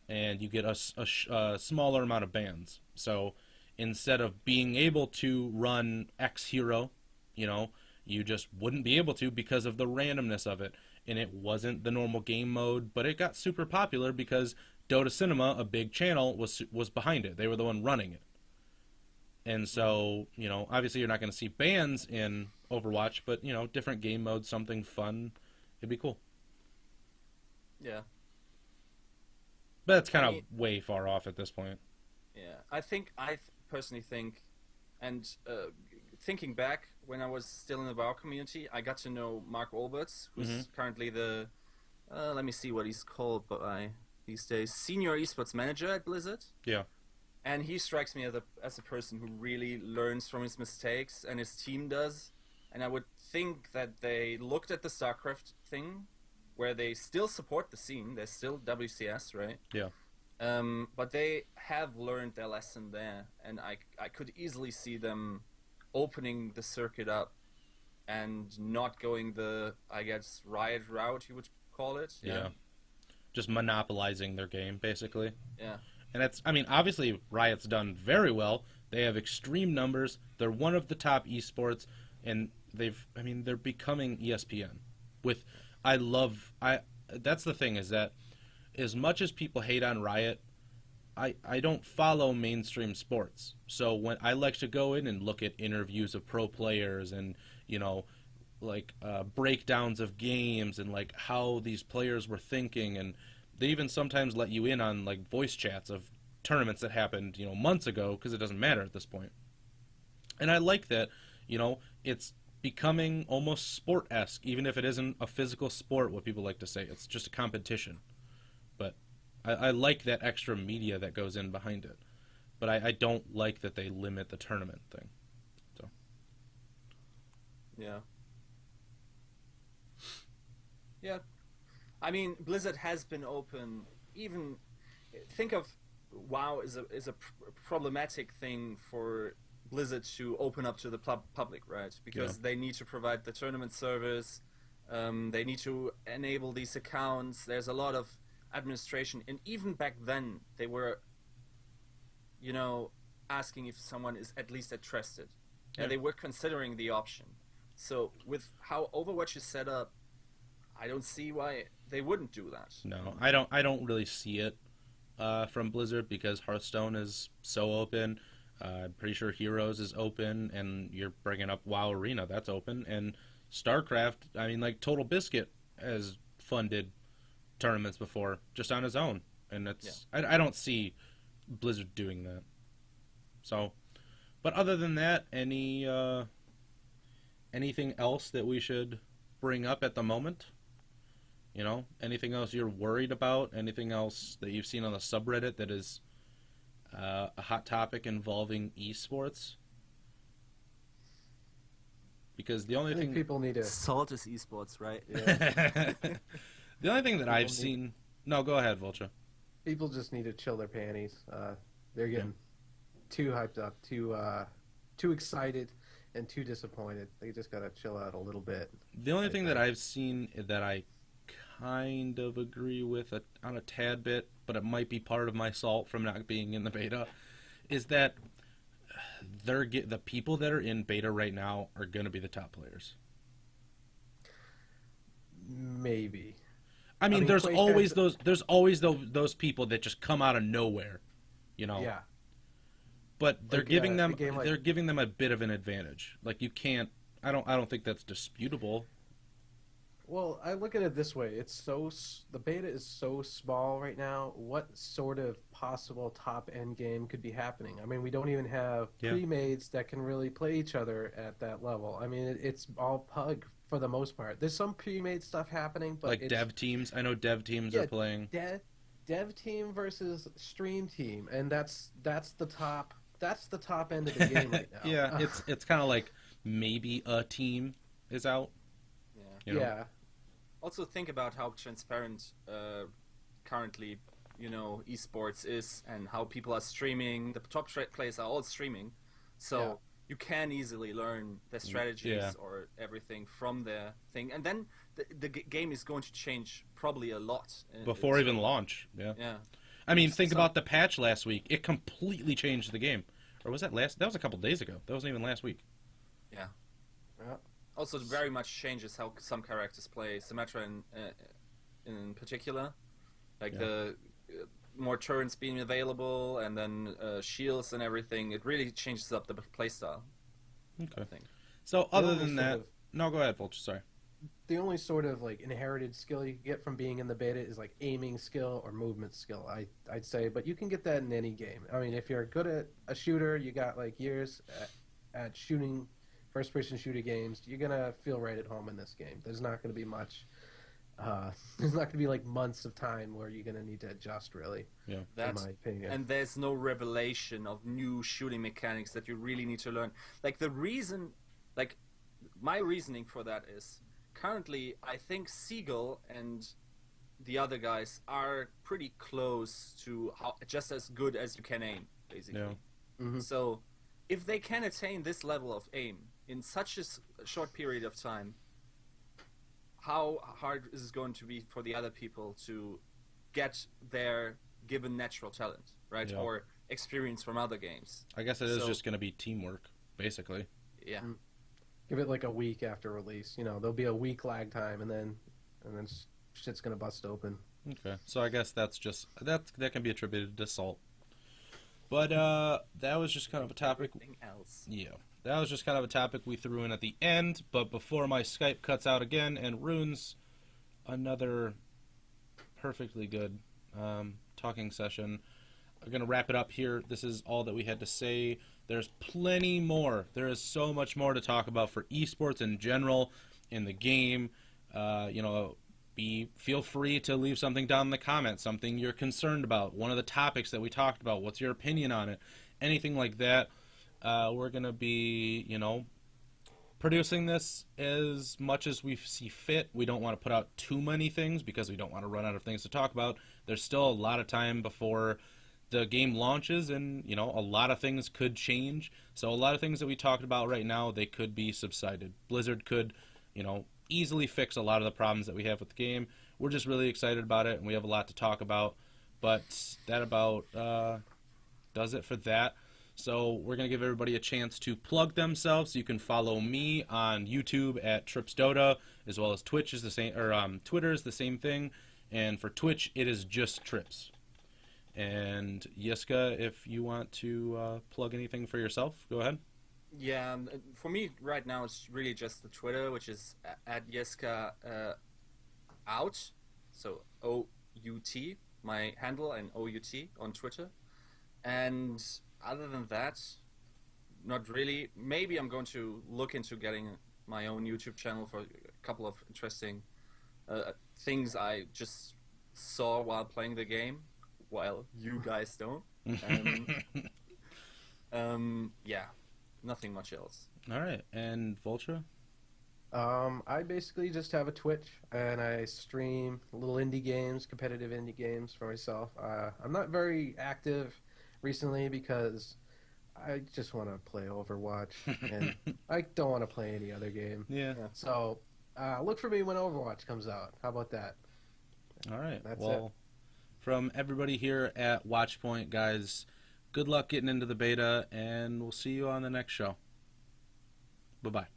and you get a smaller amount of bans. So instead of being able to run X hero, you just wouldn't be able to because of the randomness of it. And it wasn't the normal game mode, but it got super popular because Dota Cinema, a big channel, was behind it. They were the one running it. And so, obviously you're not going to see bans in Overwatch, but, different game modes, something fun, it'd be cool. Yeah. But that's kind of way far off at this point. Yeah, I personally think, and thinking back, when I was still in the WoW community, I got to know Mark Olberts, who's currently the, let me see what he's called by these days, Senior Esports Manager at Blizzard. Yeah. And he strikes me as a person who really learns from his mistakes, and his team does. And I would think that they looked at the StarCraft thing, where they still support the scene. They're still WCS, right? Yeah. But they have learned their lesson there, and I could easily see them opening the circuit up and not going the, I guess, Riot route, you would call it. Yeah. Just monopolizing their game, basically. Yeah. And that's, I mean, obviously Riot's done very well. They have extreme numbers. They're one of the top esports, and they're becoming ESPN. That's the thing, is that as much as people hate on Riot, I don't follow mainstream sports. So when I like to go in and look at interviews of pro players and, like breakdowns of games and like how these players were thinking, and they even sometimes let you in on like voice chats of tournaments that happened, months ago, because it doesn't matter at this point. And I like that, it's becoming almost sport-esque, even if it isn't a physical sport, what people like to say. It's just a competition. But I like that extra media that goes in behind it. But I don't like that they limit the tournament thing. So. Yeah. Yeah. I mean, Blizzard has been open. Even think of WoW is a problematic thing for Blizzard to open up to the public, right? Because they need to provide the tournament service. They need to enable these accounts. There's a lot of administration, and even back then they were, asking if someone is at least interested. Yeah. And they were considering the option. So with how Overwatch is set up, I don't see why they wouldn't do that. No, I don't really see it from Blizzard, because Hearthstone is so open. I'm pretty sure Heroes is open, and you're bringing up WoW Arena, that's open, and StarCraft. I mean, like Total Biscuit has funded tournaments before just on his own, and I don't see Blizzard doing that. So, but other than that, anything else that we should bring up at the moment? Anything else you're worried about? Anything else that you've seen on the subreddit that is a hot topic involving esports? Because the only thing people need to Salt is esports, right? Yeah. The only thing that I've seen. No, go ahead, Vulture. People just need to chill their panties. They're getting too hyped up, too excited, and too disappointed. They just gotta chill out a little bit. The only thing that I've seen that I kind of agree with on a tad bit, but it might be part of my salt from not being in the beta, is that the people that are in beta right now are going to be the top players. Maybe. I mean there's always those people that just come out of nowhere, Yeah. But they're giving them a bit of an advantage. Like you can't. I don't think that's disputable. Well, I look at it this way: the beta is so small right now. What sort of possible top end game could be happening? I mean, we don't even have pre-mades that can really play each other at that level. I mean, it's all pug for the most part. There's some pre-made stuff happening, but like dev teams. I know dev teams are playing. Dev team versus stream team, and that's the top end of the game right now. Yeah, it's kind of like maybe a team is out. Yeah. Also, think about how transparent currently, esports is, and how people are streaming. The top players are all streaming, so you can easily learn the strategies or everything from their thing. And then the game is going to change probably a lot before even launch. Yeah. I mean, think about the patch last week. It completely changed the game. Or was that That was a couple days ago. That wasn't even last week. Yeah. Also, very much changes how some characters play. Symmetra in particular, like the more turns being available, and then shields and everything. It really changes up the playstyle. Okay. I think. So other than that, no, go ahead, Vulture. Sorry. The only sort of like inherited skill you get from being in the beta is like aiming skill or movement skill. I'd say, but you can get that in any game. I mean, if you're good at a shooter, you got like years at shooting. First-person shooter games, you're gonna feel right at home in this game. There's not gonna be much. There's not gonna be like months of time where you're gonna need to adjust. Really, in my opinion. And there's no revelation of new shooting mechanics that you really need to learn. Like my reasoning for that is currently I think Seagull and the other guys are pretty close to just as good as you can aim, basically. Yeah. Mm-hmm. So if they can attain this level of aim, in such a short period of time, how hard is it going to be for the other people to get their given natural talent, right? Yeah. Or experience from other games. I guess it is just going to be teamwork, basically. Yeah. Give it like a week after release. You know, there'll be a week lag time, and then shit's gonna bust open. Okay, so I guess that can be attributed to Salt. But that was just kind of a topic. Everything else. Yeah, that was just kind of a topic we threw in at the end. But before my Skype cuts out again and ruins another perfectly good talking session, I'm going to wrap it up here. This is all that we had to say. There's plenty more. There is so much more to talk about for esports in general in the game. Feel free to leave something down in the comments, something you're concerned about, one of the topics that we talked about, what's your opinion on it, anything like that. We're going to be, producing this as much as we see fit. We don't want to put out too many things because we don't want to run out of things to talk about. There's still a lot of time before the game launches, and a lot of things could change. So a lot of things that we talked about right now, they could be subsided. Blizzard could easily fix a lot of the problems that we have with the game. We're just really excited about it, and we have a lot to talk about. But that about does it for that. So we're going to give everybody a chance to plug themselves. You can follow me on YouTube at TripsDota, as well as Twitch is the same, or Twitter is the same thing. And for Twitch, it is just Trips. And Yiska, if you want to plug anything for yourself, go ahead. Yeah, for me right now it's really just the Twitter, which is at Yiska out, so O-U-T, my handle, and O-U-T on Twitter. And other than that, not really. Maybe I'm going to look into getting my own YouTube channel for a couple of interesting things I just saw while playing the game, while you guys don't. Yeah, nothing much else. All right, and Vultra? I basically just have a Twitch, and I stream little indie games, competitive indie games for myself. I'm not very active recently because I just want to play Overwatch, and I don't want to play any other game. Yeah. So look for me when Overwatch comes out. How about that? All right. That's well, it. From everybody here at Watchpoint, guys, good luck getting into the beta, and we'll see you on the next show. Bye-bye.